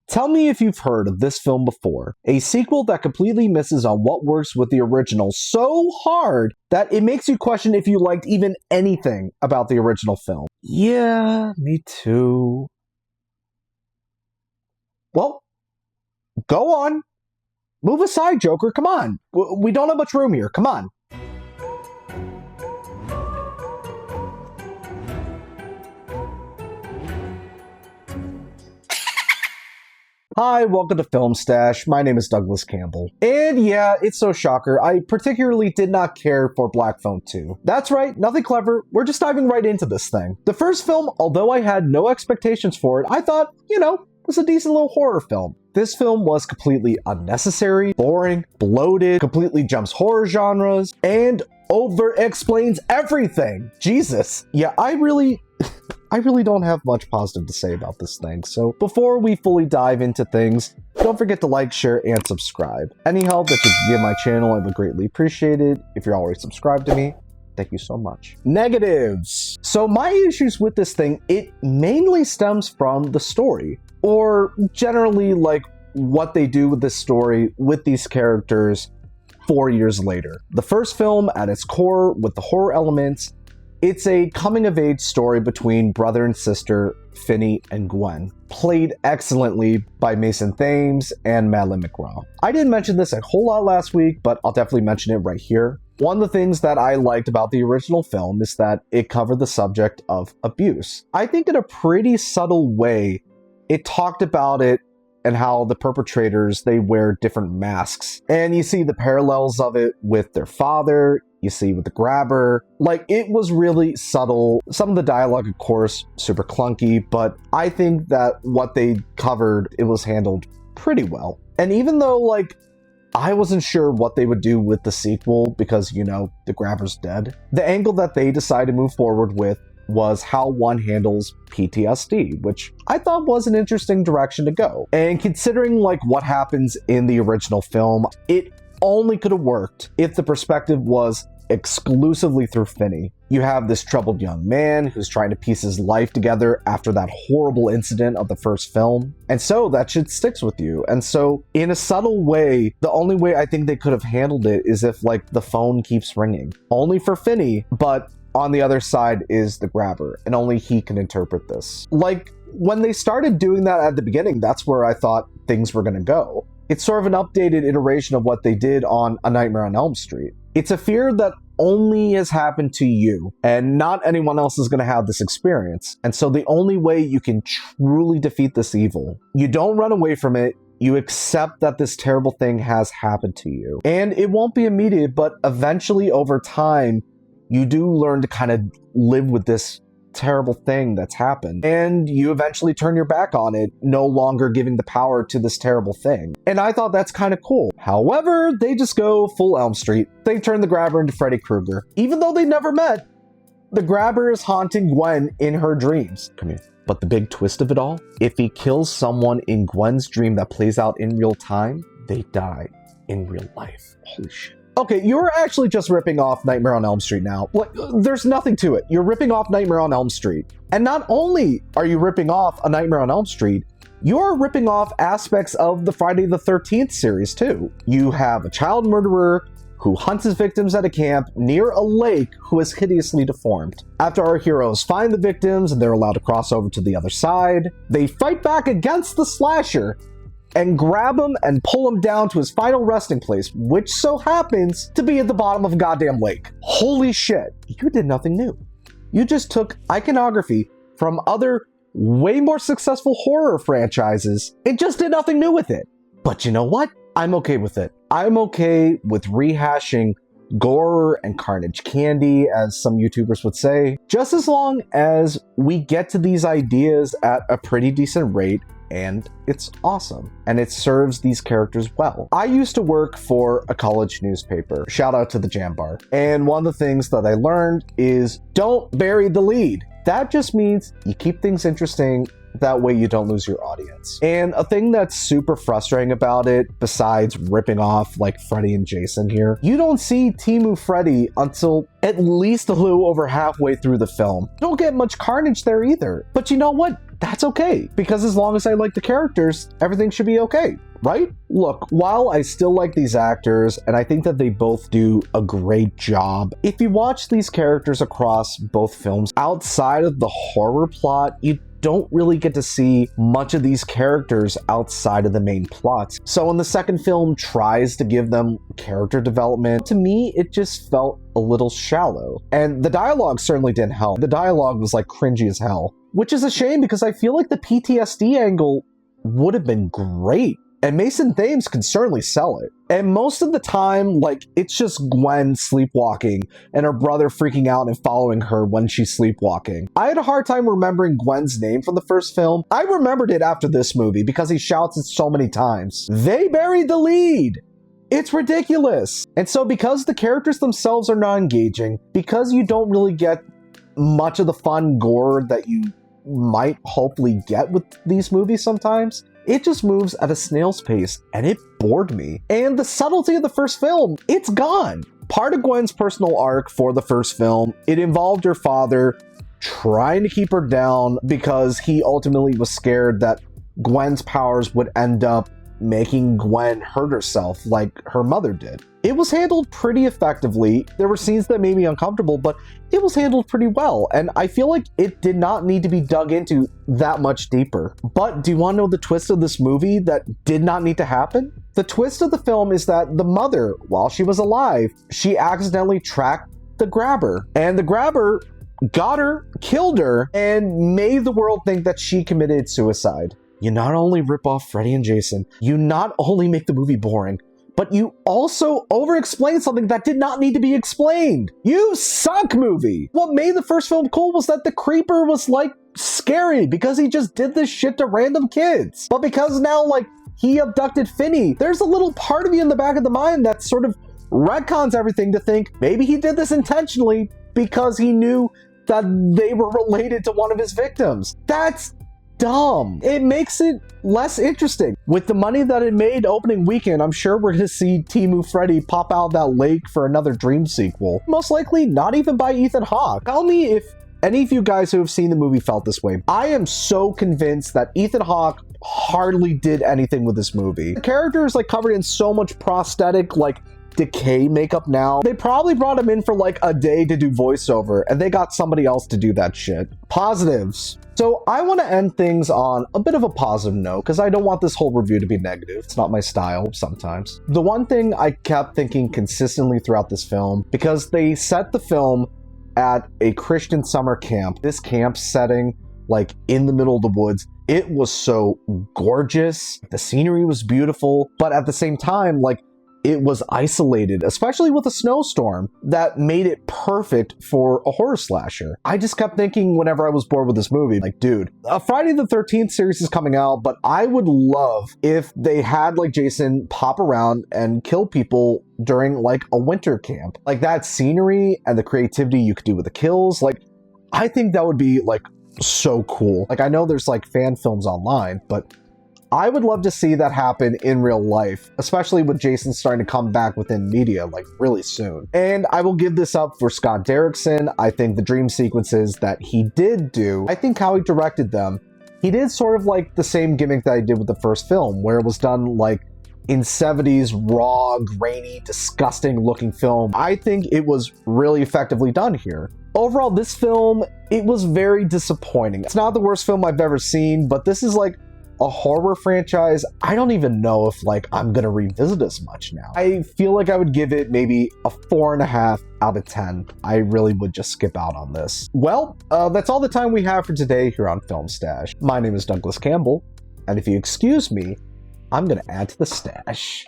Tell me if you've heard of this film before. A sequel that completely misses on what works with the original so hard that it makes you question if you liked even anything about the original film. Yeah, me too. Well, go on. Move aside, Joker. Come on. We don't have much room here. Come on. Hi, welcome to Film Stash. My name is Douglas Campbell. And yeah, it's no shocker, I particularly did not care for Black Phone 2. That's right, nothing clever, we're just diving right into this thing. The first film, although I had no expectations for it, I thought, was a decent little horror film. This film was completely unnecessary, boring, bloated, completely jumps horror genres, and over-explains everything. Jesus. Yeah, I really don't have much positive to say about this thing, so before we fully dive into things, don't forget to like, share, and subscribe. Any help that you can give my channel, I would greatly appreciate it. If you're already subscribed to me, thank you so much. Negatives. So my issues with this thing, it mainly stems from the story, or generally like what they do with this story with these characters 4 years later. The first film, at its core, with the horror elements, it's a coming-of-age story between brother and sister, Finney and Gwen, played excellently by Mason Thames and Madeleine McGraw. I didn't mention this a whole lot last week, but I'll definitely mention it right here. One of the things that I liked about the original film is that it covered the subject of abuse. I think in a pretty subtle way, it talked about it and how the perpetrators, they wear different masks. And you see the parallels of it with their father, you see with the grabber. Like, it was really subtle. Some of the dialogue, of course, super clunky, but I think that what they covered, it was handled pretty well. And even though, like, I wasn't sure what they would do with the sequel because, the grabber's dead, the angle that they decided to move forward with was how one handles PTSD, which I thought was an interesting direction to go. And considering like what happens in the original film, it only could have worked if the perspective was exclusively through Finney. You have this troubled young man who's trying to piece his life together after that horrible incident of the first film. And so that shit sticks with you. And so in a subtle way, the only way I think they could have handled it is if like the phone keeps ringing. Only for Finney, but on the other side is the grabber, and only he can interpret this. Like, when they started doing that at the beginning, that's where I thought things were gonna go. It's sort of an updated iteration of what they did on A Nightmare on Elm Street. It's a fear that only has happened to you, and not anyone else is gonna have this experience. And so the only way you can truly defeat this evil, you don't run away from it, you accept that this terrible thing has happened to you. And it won't be immediate, but eventually over time, you do learn to kind of live with this terrible thing that's happened. And you eventually turn your back on it, no longer giving the power to this terrible thing. And I thought that's kind of cool. However, they just go full Elm Street. They turn the grabber into Freddy Krueger. Even though they never met, the grabber is haunting Gwen in her dreams. Come here. But the big twist of it all, if he kills someone in Gwen's dream that plays out in real time, they die in real life. Holy shit. Okay, you're actually just ripping off Nightmare on Elm Street now. Like, there's nothing to it. You're ripping off Nightmare on Elm Street. And not only are you ripping off A Nightmare on Elm Street, you're ripping off aspects of the Friday the 13th series too. You have a child murderer who hunts his victims at a camp near a lake who is hideously deformed. After our heroes find the victims and they're allowed to cross over to the other side, they fight back against the slasher and grab him and pull him down to his final resting place, which so happens to be at the bottom of a goddamn lake. Holy shit, you did nothing new. You just took iconography from other way more successful horror franchises and just did nothing new with it. But you know what? I'm okay with it. I'm okay with rehashing gore and carnage candy, as some YouTubers would say, just as long as we get to these ideas at a pretty decent rate and it's awesome and it serves these characters well. I used to work for a college newspaper, shout out to the Jam Bar, and one of the things that I learned is don't bury the lead. That just means you keep things interesting, that way you don't lose your audience. And a thing that's super frustrating about it, besides ripping off like Freddy and Jason here, you don't see Timu Freddy until at least a little over halfway through the film. You don't get much carnage there either. But you know what? that's okay. Because as long as I like the characters, everything should be okay, right? Look, while I still like these actors, and I think that they both do a great job, if you watch these characters across both films, outside of the horror plot, you don't really get to see much of these characters outside of the main plot. So when the second film tries to give them character development, to me, it just felt a little shallow. And the dialogue certainly didn't help. The dialogue was like cringy as hell, which is a shame because I feel like the PTSD angle would have been great. And Mason Thames can certainly sell it. And most of the time, like, it's just Gwen sleepwalking and her brother freaking out and following her when she's sleepwalking. I had a hard time remembering Gwen's name from the first film. I remembered it after this movie because he shouts it so many times. They buried the lead! It's ridiculous! And so because the characters themselves are not engaging, because you don't really get much of the fun gore that you might hopefully get with these movies sometimes, it just moves at a snail's pace, and it bored me. And the subtlety of the first film, it's gone. Part of Gwen's personal arc for the first film, it involved her father trying to keep her down because he ultimately was scared that Gwen's powers would end up making Gwen hurt herself like her mother did. It was handled pretty effectively. There were scenes that made me uncomfortable, but it was handled pretty well, and I feel like it did not need to be dug into that much deeper. But do you want to know the twist of this movie that did not need to happen? The twist of the film is that the mother, while she was alive, she accidentally tracked the grabber, and the grabber got her, killed her, and made the world think that she committed suicide. You not only rip off Freddy and Jason, you not only make the movie boring, but you also over-explain something that did not need to be explained. You suck, movie! What made the first film cool was that the creeper was, like, scary because he just did this shit to random kids. But because now, like, he abducted Finney, there's a little part of you in the back of the mind that sort of retcons everything to think maybe he did this intentionally because he knew that they were related to one of his victims. That's dumb. It makes it less interesting. With the money that it made opening weekend, I'm sure we're gonna see Timu Freddy pop out of that lake for another Dream sequel. Most likely not even by Ethan Hawke. Tell me if any of you guys who have seen the movie felt this way. I am so convinced that Ethan Hawke hardly did anything with this movie. The character is like covered in so much prosthetic, like, decay makeup now. They probably brought him in for like a day to do voiceover, and they got somebody else to do that shit. Positives. So I want to end things on a bit of a positive note because I don't want this whole review to be negative. It's not my style sometimes. The one thing I kept thinking consistently throughout this film, because they set the film at a Christian summer camp, this camp setting, like in the middle of the woods, it was so gorgeous. The scenery was beautiful, but at the same time, like, it was isolated, especially with a snowstorm, that made it perfect for a horror slasher. I just kept thinking whenever I was bored with this movie, like, dude, a Friday the 13th series is coming out, but I would love if they had, like, Jason pop around and kill people during, like, a winter camp. Like, that scenery and the creativity you could do with the kills, like, I think that would be, like, so cool. Like, I know there's, like, fan films online, but I would love to see that happen in real life, especially with Jason starting to come back within media, like, really soon. And I will give this up for Scott Derrickson. I think the dream sequences that he did do, I think how he directed them, he did sort of like the same gimmick that I did with the first film, where it was done like in 70s raw, grainy, disgusting looking film. I think it was really effectively done here. Overall, this film, it was very disappointing. It's not the worst film I've ever seen, but this is like a horror franchise I don't even know if, like, I'm gonna revisit as much now. I feel like I would give it maybe a 4.5 out of 10. I really would just skip out on this. Well, that's all the time we have for today here on Film Stash. My name is Douglas Campbell, and if you excuse me, I'm gonna add to the stash.